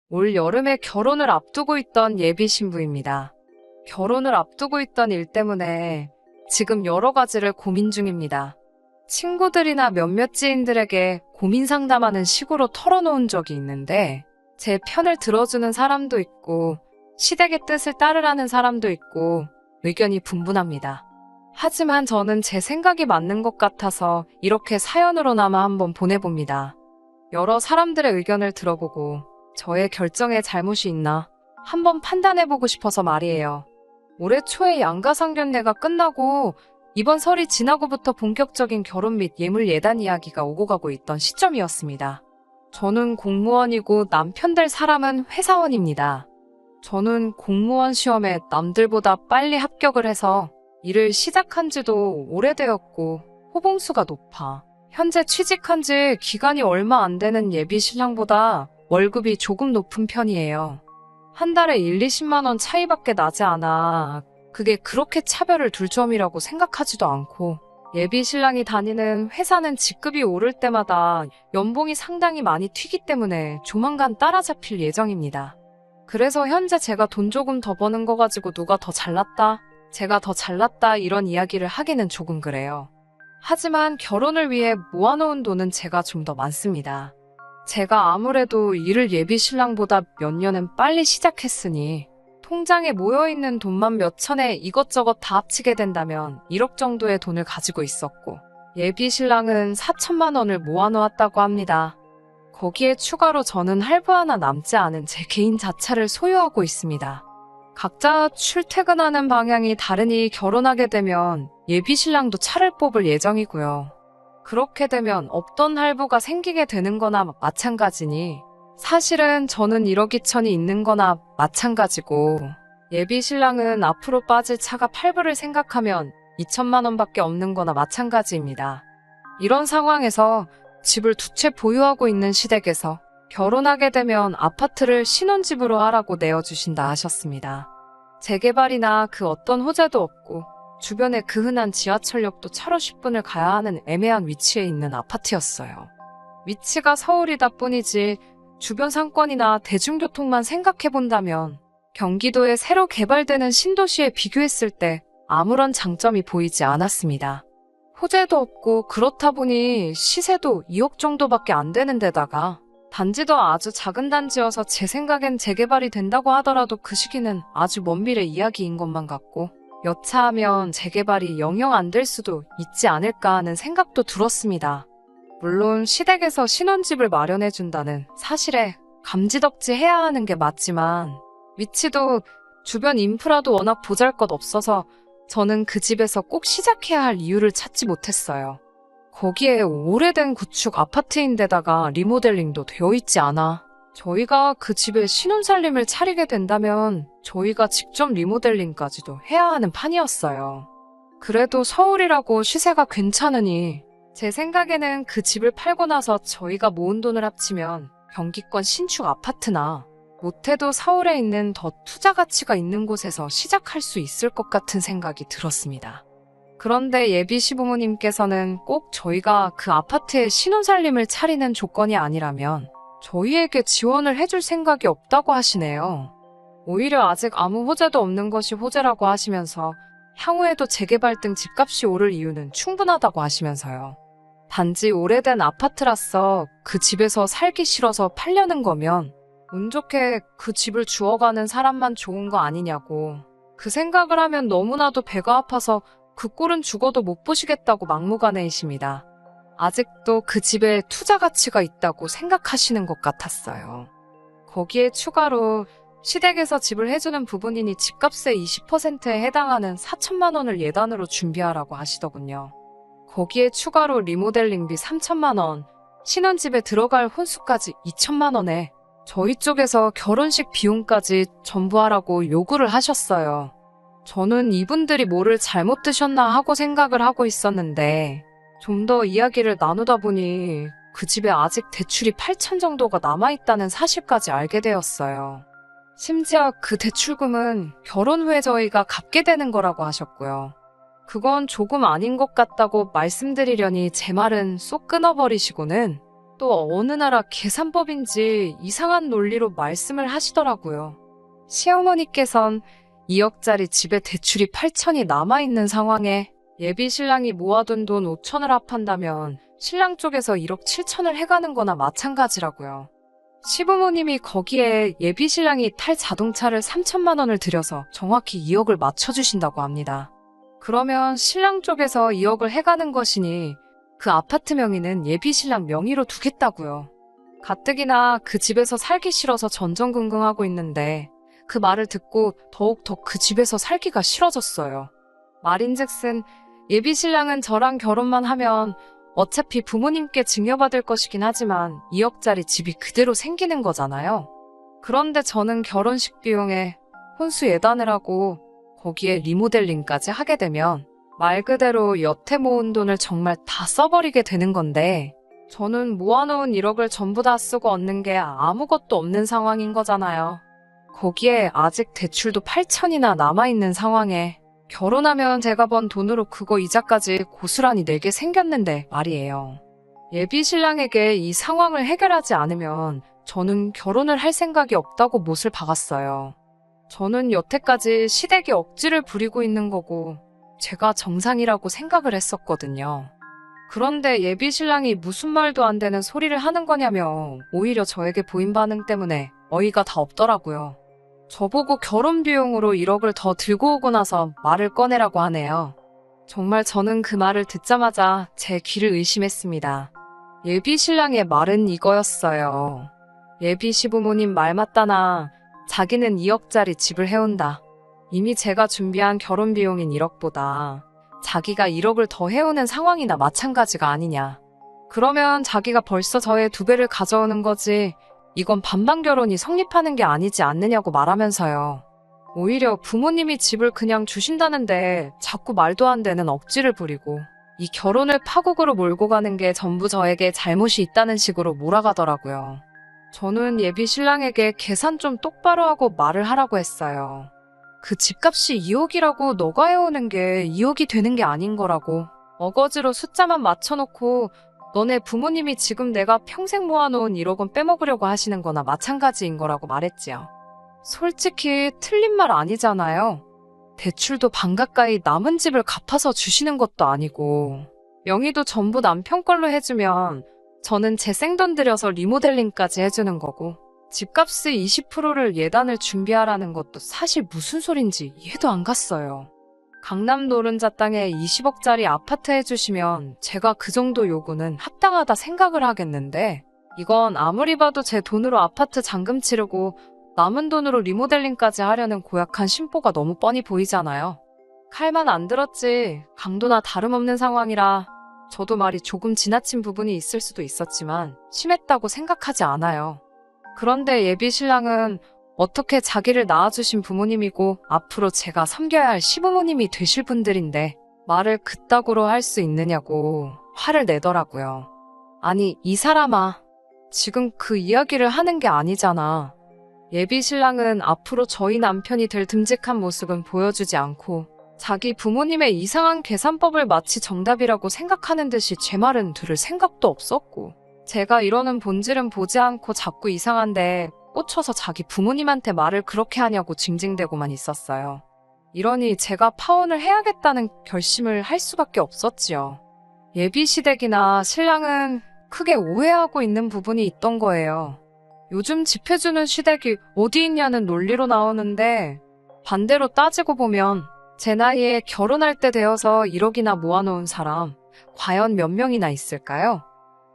올 여름에 결혼을 앞두고 있던 예비 신부입니다. 결혼을 앞두고 있던 일 때문에 지금 여러 가지를 고민 중입니다. 친구들이나 몇몇 지인들에게 고민 상담하는 식으로 털어놓은 적이 있는데 제 편을 들어주는 사람도 있고 시댁의 뜻을 따르라는 사람도 있고 의견이 분분합니다. 하지만 저는 제 생각이 맞는 것 같아서 이렇게 사연으로나마 한번 보내봅니다. 여러 사람들의 의견을 들어보고 저의 결정에 잘못이 있나 한번 판단해보고 싶어서 말이에요. 올해 초에 양가상견례가 끝나고 이번 설이 지나고부터 본격적인 결혼 및 예물 예단 이야기가 오고 가고 있던 시점이었습니다. 저는 공무원이고 남편 될 사람은 회사원입니다. 저는 공무원 시험에 남들보다 빨리 합격을 해서 일을 시작한 지도 오래되었고 호봉수가 높아 현재 취직한 지 기간이 얼마 안 되는 예비 신랑보다 월급이 조금 높은 편이에요. 한 달에 1, 20만 원 차이밖에 나지 않아 그게 그렇게 차별을 둘 점이라고 생각하지도 않고 예비 신랑이 다니는 회사는 직급이 오를 때마다 연봉이 상당히 많이 튀기 때문에 조만간 따라잡힐 예정입니다. 그래서 현재 제가 돈 조금 더 버는 거 가지고 누가 더 잘났다, 제가 더 잘났다 이런 이야기를 하기는 조금 그래요. 하지만 결혼을 위해 모아놓은 돈은 제가 좀 더 많습니다. 제가 아무래도 일을 예비 신랑보다 몇 년은 빨리 시작했으니 통장에 모여있는 돈만 몇 천에 이것저것 다 합치게 된다면 1억 정도의 돈을 가지고 있었고 예비 신랑은 4천만 원을 모아놓았다고 합니다. 거기에 추가로 저는 할부 하나 남지 않은 제 개인 자차를 소유하고 있습니다. 각자 출퇴근하는 방향이 다르니 결혼하게 되면 예비 신랑도 차를 뽑을 예정이고요. 그렇게 되면 없던 할부가 생기게 되는 거나 마찬가지니 사실은 저는 1억 2천이 있는 거나 마찬가지고 예비 신랑은 앞으로 빠질 차가 8불을 생각하면 2천만 원밖에 없는 거나 마찬가지입니다. 이런 상황에서 집을 두 채 보유하고 있는 시댁에서 결혼하게 되면 아파트를 신혼집으로 하라고 내어주신다 하셨습니다. 재개발이나 그 어떤 호재도 없고 주변에 그 흔한 지하철역도 차로 10분을 가야 하는 애매한 위치에 있는 아파트였어요. 위치가 서울이다 뿐이지 주변 상권이나 대중교통만 생각해본다면 경기도에 새로 개발되는 신도시에 비교했을 때 아무런 장점이 보이지 않았습니다. 호재도 없고 그렇다 보니 시세도 2억 정도밖에 안 되는 데다가 단지도 아주 작은 단지여서 제 생각엔 재개발이 된다고 하더라도 그 시기는 아주 먼 미래 이야기인 것만 같고 여차하면 재개발이 영영 안 될 수도 있지 않을까 하는 생각도 들었습니다. 물론 시댁에서 신혼집을 마련해준다는 사실에 감지덕지 해야 하는 게 맞지만 위치도 주변 인프라도 워낙 보잘것없어서 저는 그 집에서 꼭 시작해야 할 이유를 찾지 못했어요. 거기에 오래된 구축 아파트인데다가 리모델링도 되어 있지 않아 저희가 그 집에 신혼살림을 차리게 된다면 저희가 직접 리모델링까지도 해야 하는 판이었어요. 그래도 서울이라고 시세가 괜찮으니 제 생각에는 그 집을 팔고 나서 저희가 모은 돈을 합치면 경기권 신축 아파트나 못해도 서울에 있는 더 투자 가치가 있는 곳에서 시작할 수 있을 것 같은 생각이 들었습니다. 그런데 예비 시부모님께서는 꼭 저희가 그 아파트에 신혼살림을 차리는 조건이 아니라면 저희에게 지원을 해줄 생각이 없다고 하시네요. 오히려 아직 아무 호재도 없는 것이 호재라고 하시면서 향후에도 재개발 등 집값이 오를 이유는 충분하다고 하시면서요. 단지 오래된 아파트라서 그 집에서 살기 싫어서 팔려는 거면 운 좋게 그 집을 주워가는 사람만 좋은 거 아니냐고 그 생각을 하면 너무나도 배가 아파서 그 꼴은 죽어도 못 보시겠다고 막무가내이십니다. 아직도 그 집에 투자 가치가 있다고 생각하시는 것 같았어요. 거기에 추가로 시댁에서 집을 해주는 부분이니 집값의 20%에 해당하는 4천만 원을 예단으로 준비하라고 하시더군요. 거기에 추가로 리모델링비 3천만 원, 신혼집에 들어갈 혼수까지 2천만 원에 저희 쪽에서 결혼식 비용까지 전부 하라고 요구를 하셨어요. 저는 이분들이 뭐를 잘못 드셨나 하고 생각을 하고 있었는데 좀 더 이야기를 나누다 보니 그 집에 아직 대출이 8천 정도가 남아있다는 사실까지 알게 되었어요. 심지어 그 대출금은 결혼 후에 저희가 갚게 되는 거라고 하셨고요. 그건 조금 아닌 것 같다고 말씀드리려니 제 말은 쏙 끊어버리시고는 또 어느 나라 계산법인지 이상한 논리로 말씀을 하시더라고요. 시어머니께선 2억짜리 집에 대출이 8천이 남아있는 상황에 예비 신랑이 모아둔 돈 5천을 합한다면 신랑 쪽에서 1억 7천을 해가는 거나 마찬가지라고요. 시부모님이 거기에 예비 신랑이 탈 자동차를 3천만 원을 들여서 정확히 2억을 맞춰주신다고 합니다. 그러면 신랑 쪽에서 2억을 해가는 것이니 그 아파트 명의는 예비 신랑 명의로 두겠다고요. 가뜩이나 그 집에서 살기 싫어서 전전긍긍하고 있는데 그 말을 듣고 더욱더 그 집에서 살기가 싫어졌어요. 말인즉슨 예비 신랑은 저랑 결혼만 하면 어차피 부모님께 증여받을 것이긴 하지만 2억짜리 집이 그대로 생기는 거잖아요. 그런데 저는 결혼식 비용에 혼수 예단을 하고 거기에 리모델링까지 하게 되면 말 그대로 여태 모은 돈을 정말 다 써버리게 되는 건데 저는 모아놓은 1억을 전부 다 쓰고 얻는 게 아무것도 없는 상황인 거잖아요. 거기에 아직 대출도 8천이나 남아있는 상황에 결혼하면 제가 번 돈으로 그거 이자까지 고스란히 내게 생겼는데 말이에요. 예비 신랑에게 이 상황을 해결하지 않으면 저는 결혼을 할 생각이 없다고 못을 박았어요. 저는 여태까지 시댁이 억지를 부리고 있는 거고 제가 정상이라고 생각을 했었거든요. 그런데 예비 신랑이 무슨 말도 안 되는 소리를 하는 거냐며 오히려 저에게 보인 반응 때문에 어이가 다 없더라고요. 저보고 결혼 비용으로 1억을 더 들고 오고 나서 말을 꺼내라고 하네요. 정말 저는 그 말을 듣자마자 제 귀를 의심했습니다. 예비 신랑의 말은 이거였어요. 예비 시부모님 말 맞다나 자기는 2억짜리 집을 해온다. 이미 제가 준비한 결혼 비용인 1억보다 자기가 1억을 더 해오는 상황이나 마찬가지가 아니냐. 그러면 자기가 벌써 저의 2배를 가져오는 거지. 이건 반반 결혼이 성립하는 게 아니지 않느냐고 말하면서요. 오히려 부모님이 집을 그냥 주신다는데 자꾸 말도 안 되는 억지를 부리고 이 결혼을 파국으로 몰고 가는 게 전부 저에게 잘못이 있다는 식으로 몰아가더라고요. 저는 예비 신랑에게 계산 좀 똑바로 하고 말을 하라고 했어요. 그 집값이 2억이라고 너가 해오는 게 2억이 되는 게 아닌 거라고. 어거지로 숫자만 맞춰놓고 너네 부모님이 지금 내가 평생 모아놓은 1억은 빼먹으려고 하시는 거나 마찬가지인 거라고 말했지요. 솔직히 틀린 말 아니잖아요. 대출도 반 가까이 남은 집을 갚아서 주시는 것도 아니고 명의도 전부 남편 걸로 해주면 저는 제 생돈 들여서 리모델링까지 해주는 거고 집값의 20%를 예단을 준비하라는 것도 사실 무슨 소린지 이해도 안 갔어요. 강남 노른자 땅에 20억짜리 아파트 해주시면 제가 그 정도 요구는 합당하다 생각을 하겠는데 이건 아무리 봐도 제 돈으로 아파트 잔금 치르고 남은 돈으로 리모델링까지 하려는 고약한 심보가 너무 뻔히 보이잖아요. 칼만 안 들었지 강도나 다름없는 상황이라 저도 말이 조금 지나친 부분이 있을 수도 있었지만 심했다고 생각하지 않아요. 그런데 예비 신랑은 어떻게 자기를 낳아주신 부모님이고 앞으로 제가 섬겨야 할 시부모님이 되실 분들인데 말을 그따구로 할 수 있느냐고 화를 내더라고요. 아니 이 사람아 지금 그 이야기를 하는 게 아니잖아. 예비 신랑은 앞으로 저희 남편이 될 듬직한 모습은 보여주지 않고 자기 부모님의 이상한 계산법을 마치 정답이라고 생각하는 듯이 제 말은 들을 생각도 없었고 제가 이러는 본질은 보지 않고 자꾸 이상한데 꽂혀서 자기 부모님한테 말을 그렇게 하냐고 징징대고만 있었어요. 이러니 제가 파혼을 해야겠다는 결심을 할 수밖에 없었지요. 예비 시댁이나 신랑은 크게 오해하고 있는 부분이 있던 거예요. 요즘 집 해주는 시댁이 어디 있냐는 논리로 나오는데 반대로 따지고 보면 제 나이에 결혼할 때 되어서 1억이나 모아놓은 사람 과연 몇 명이나 있을까요?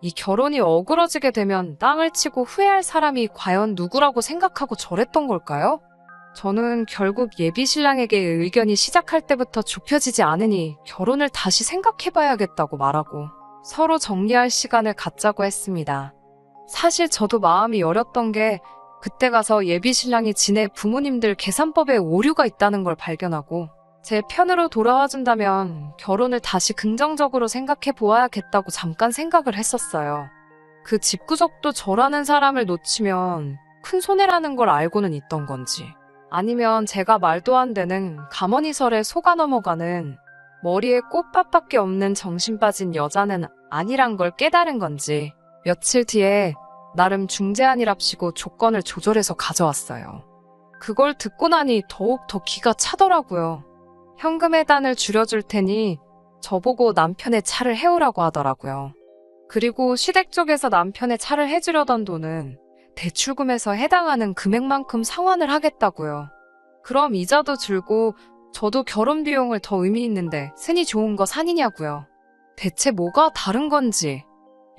이 결혼이 어그러지게 되면 땅을 치고 후회할 사람이 과연 누구라고 생각하고 저랬던 걸까요? 저는 결국 예비 신랑에게 의견이 시작할 때부터 좁혀지지 않으니 결혼을 다시 생각해봐야겠다고 말하고 서로 정리할 시간을 갖자고 했습니다. 사실 저도 마음이 여렸던 게 그때 가서 예비 신랑이 지네 부모님들 계산법에 오류가 있다는 걸 발견하고 제 편으로 돌아와 준다면 결혼을 다시 긍정적으로 생각해 보아야겠다고 잠깐 생각을 했었어요. 그 집구석도 저라는 사람을 놓치면 큰 손해라는 걸 알고는 있던 건지 아니면 제가 말도 안 되는 가머니설에 속아 넘어가는 머리에 꽃밭밖에 없는 정신 빠진 여자는 아니란 걸 깨달은 건지 며칠 뒤에 나름 중재안이랍시고 조건을 조절해서 가져왔어요. 그걸 듣고 나니 더욱 더 기가 차더라고요. 현금 해단을 줄여줄 테니 저보고 남편의 차를 해오라고 하더라고요. 그리고 시댁 쪽에서 남편의 차를 해주려던 돈은 대출금에서 해당하는 금액만큼 상환을 하겠다고요. 그럼 이자도 줄고 저도 결혼 비용을 더 의미 있는데 쓰니 좋은 거 산이냐고요. 대체 뭐가 다른 건지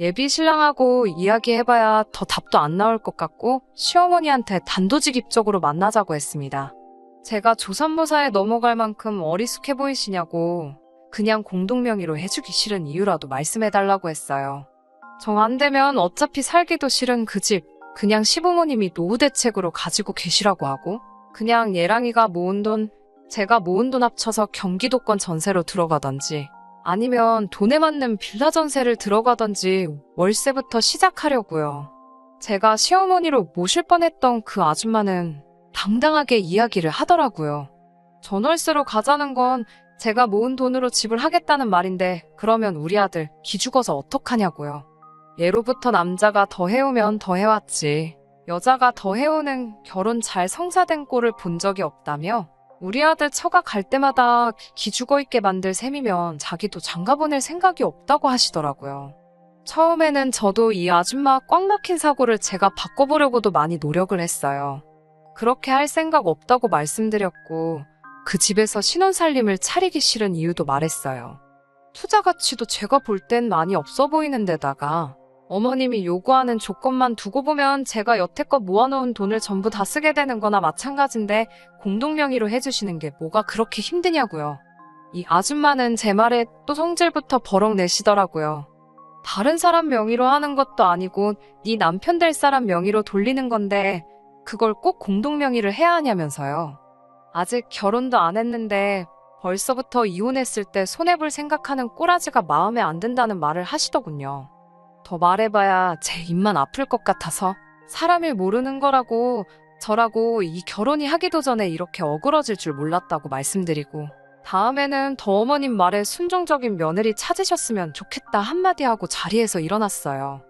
예비 신랑하고 이야기해봐야 더 답도 안 나올 것 같고 시어머니한테 단도직입적으로 만나자고 했습니다. 제가 조선모사에 넘어갈 만큼 어리숙해 보이시냐고 그냥 공동명의로 해주기 싫은 이유라도 말씀해달라고 했어요. 정 안 되면 어차피 살기도 싫은 그 집 그냥 시부모님이 노후대책으로 가지고 계시라고 하고 그냥 예랑이가 모은 돈, 제가 모은 돈 합쳐서 경기도권 전세로 들어가던지 아니면 돈에 맞는 빌라 전세를 들어가던지 월세부터 시작하려고요. 제가 시어머니로 모실 뻔했던 그 아줌마는 당당하게 이야기를 하더라고요. 전월세로 가자는 건 제가 모은 돈으로 집을 하겠다는 말인데 그러면 우리 아들 기죽어서 어떡하냐고요. 예로부터 남자가 더 해오면 더 해왔지. 여자가 더 해오는 결혼 잘 성사된 꼴을 본 적이 없다며 우리 아들 처가 갈 때마다 기죽어 있게 만들 셈이면 자기도 장가 보낼 생각이 없다고 하시더라고요. 처음에는 저도 이 아줌마 꽉 막힌 사고를 제가 바꿔보려고도 많이 노력을 했어요. 그렇게 할 생각 없다고 말씀드렸고 그 집에서 신혼살림을 차리기 싫은 이유도 말했어요. 투자 가치도 제가 볼 땐 많이 없어 보이는 데다가 어머님이 요구하는 조건만 두고 보면 제가 여태껏 모아놓은 돈을 전부 다 쓰게 되는 거나 마찬가지인데 공동명의로 해주시는 게 뭐가 그렇게 힘드냐고요. 이 아줌마는 제 말에 또 성질부터 버럭 내시더라고요. 다른 사람 명의로 하는 것도 아니고 네 남편 될 사람 명의로 돌리는 건데 그걸 꼭 공동명의를 해야 하냐면서요. 아직 결혼도 안 했는데 벌써부터 이혼했을 때 손해볼 생각하는 꼬라지가 마음에 안 든다는 말을 하시더군요. 더 말해봐야 제 입만 아플 것 같아서 사람을 모르는 거라고 저라고 이 결혼이 하기도 전에 이렇게 어그러질 줄 몰랐다고 말씀드리고 다음에는 더 어머님 말에 순종적인 며느리 찾으셨으면 좋겠다 한마디 하고 자리에서 일어났어요.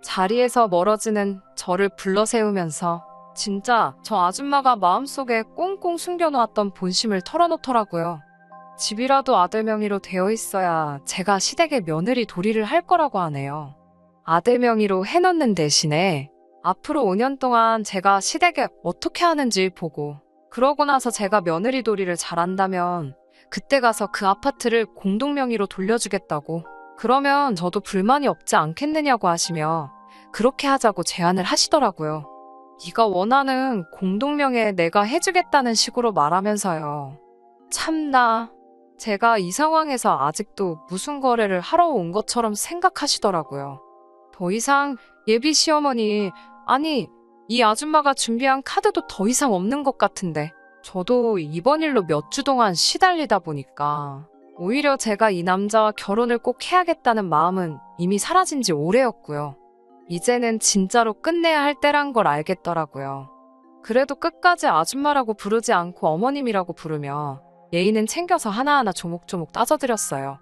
자리에서 멀어지는 저를 불러 세우면서 진짜 저 아줌마가 마음속에 꽁꽁 숨겨놓았던 본심을 털어놓더라고요. 집이라도 아들 명의로 되어 있어야 제가 시댁에 며느리 도리를 할 거라고 하네요. 아들 명의로 해놓는 대신에 앞으로 5년 동안 제가 시댁에 어떻게 하는지 보고 그러고 나서 제가 며느리 도리를 잘한다면 그때 가서 그 아파트를 공동명의로 돌려주겠다고 그러면 저도 불만이 없지 않겠느냐고 하시며 그렇게 하자고 제안을 하시더라고요. 네가 원하는 공동명의에 내가 해주겠다는 식으로 말하면서요. 참나 제가 이 상황에서 아직도 무슨 거래를 하러 온 것처럼 생각하시더라고요. 더 이상 예비 시어머니 아니 이 아줌마가 준비한 카드도 더 이상 없는 것 같은데 저도 이번 일로 몇 주 동안 시달리다 보니까 오히려 제가 이 남자와 결혼을 꼭 해야겠다는 마음은 이미 사라진 지 오래였고요. 이제는 진짜로 끝내야 할 때란 걸 알겠더라고요. 그래도 끝까지 아줌마라고 부르지 않고 어머님이라고 부르며 예의는 챙겨서 하나하나 조목조목 따져드렸어요.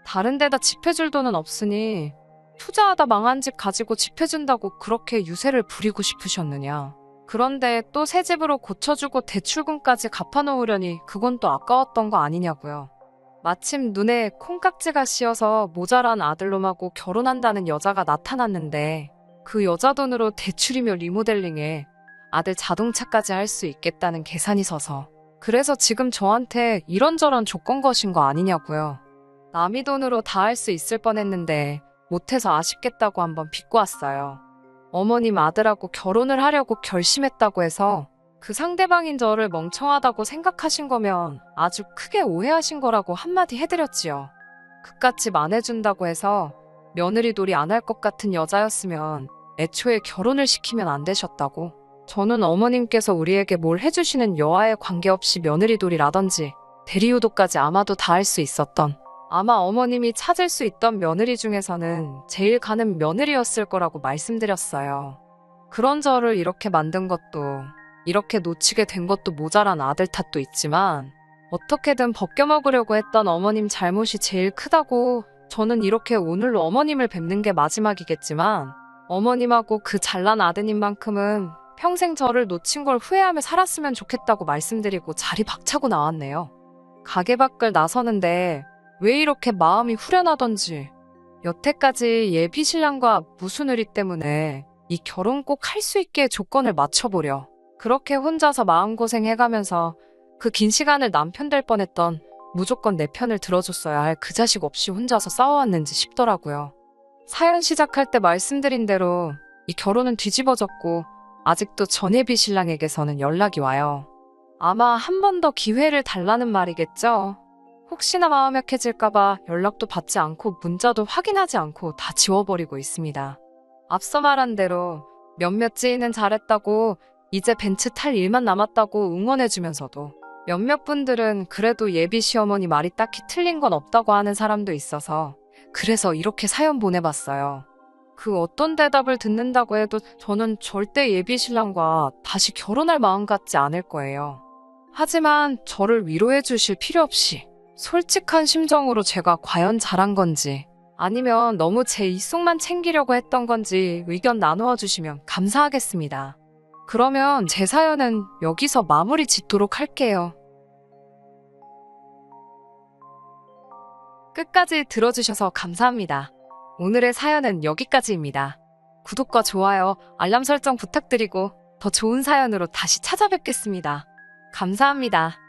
다른 데다 집 해줄 돈은 없으니 투자하다 망한 집 가지고 집 해준다고 그렇게 유세를 부리고 싶으셨느냐. 그런데 또 새 집으로 고쳐주고 대출금까지 갚아놓으려니 그건 또 아까웠던 거 아니냐고요. 마침 눈에 콩깍지가 씌어서 모자란 아들놈하고 결혼한다는 여자가 나타났는데 그 여자 돈으로 대출이며 리모델링에 아들 자동차까지 할 수 있겠다는 계산이 서서 그래서 지금 저한테 이런저런 조건 거신 거 아니냐고요. 남의 돈으로 다 할 수 있을 뻔했는데 못해서 아쉽겠다고 한번 빚고 왔어요. 어머님 아들하고 결혼을 하려고 결심했다고 해서 그 상대방인 저를 멍청하다고 생각하신 거면 아주 크게 오해하신 거라고 한마디 해드렸지요. 그깟 집 안 해준다고 해서 며느리 놀이 안 할 것 같은 여자였으면 애초에 결혼을 시키면 안 되셨다고. 저는 어머님께서 우리에게 뭘 해주시는 여하에 관계없이 며느리 돌이라든지 대리효도까지 아마도 다 할 수 있었던 아마 어머님이 찾을 수 있던 며느리 중에서는 제일 가는 며느리였을 거라고 말씀드렸어요. 그런 저를 이렇게 만든 것도 이렇게 놓치게 된 것도 모자란 아들 탓도 있지만 어떻게든 벗겨먹으려고 했던 어머님 잘못이 제일 크다고 저는 이렇게 오늘로 어머님을 뵙는 게 마지막이겠지만 어머님하고 그 잘난 아드님만큼은 평생 저를 놓친 걸 후회하며 살았으면 좋겠다고 말씀드리고 자리 박차고 나왔네요. 가게 밖을 나서는데 왜 이렇게 마음이 후련하던지, 여태까지 예비 신랑과 무슨 의리 때문에 이 결혼 꼭 할 수 있게 조건을 맞춰보려 그렇게 혼자서 마음고생해가면서 그 긴 시간을 남편 될 뻔했던, 무조건 내 편을 들어줬어야 할 그 자식 없이 혼자서 싸워왔는지 싶더라고요. 사연 시작할 때 말씀드린 대로 이 결혼은 뒤집어졌고 아직도 전 예비 신랑에게서는 연락이 와요. 아마 한 번 더 기회를 달라는 말이겠죠. 혹시나 마음 약해질까봐 연락도 받지 않고 문자도 확인하지 않고 다 지워버리고 있습니다. 앞서 말한 대로 몇몇 지인은 잘했다고, 이제 벤츠 탈 일만 남았다고 응원해주면서도 몇몇 분들은 그래도 예비 시어머니 말이 딱히 틀린 건 없다고 하는 사람도 있어서, 그래서 이렇게 사연 보내봤어요. 그 어떤 대답을 듣는다고 해도 저는 절대 예비 신랑과 다시 결혼할 마음 같지 않을 거예요. 하지만 저를 위로해 주실 필요 없이 솔직한 심정으로 제가 과연 잘한 건지, 아니면 너무 제 입속만 챙기려고 했던 건지 의견 나누어 주시면 감사하겠습니다. 그러면 제 사연은 여기서 마무리 짓도록 할게요. 끝까지 들어주셔서 감사합니다. 오늘의 사연은 여기까지입니다. 구독과 좋아요, 알람 설정 부탁드리고 더 좋은 사연으로 다시 찾아뵙겠습니다. 감사합니다.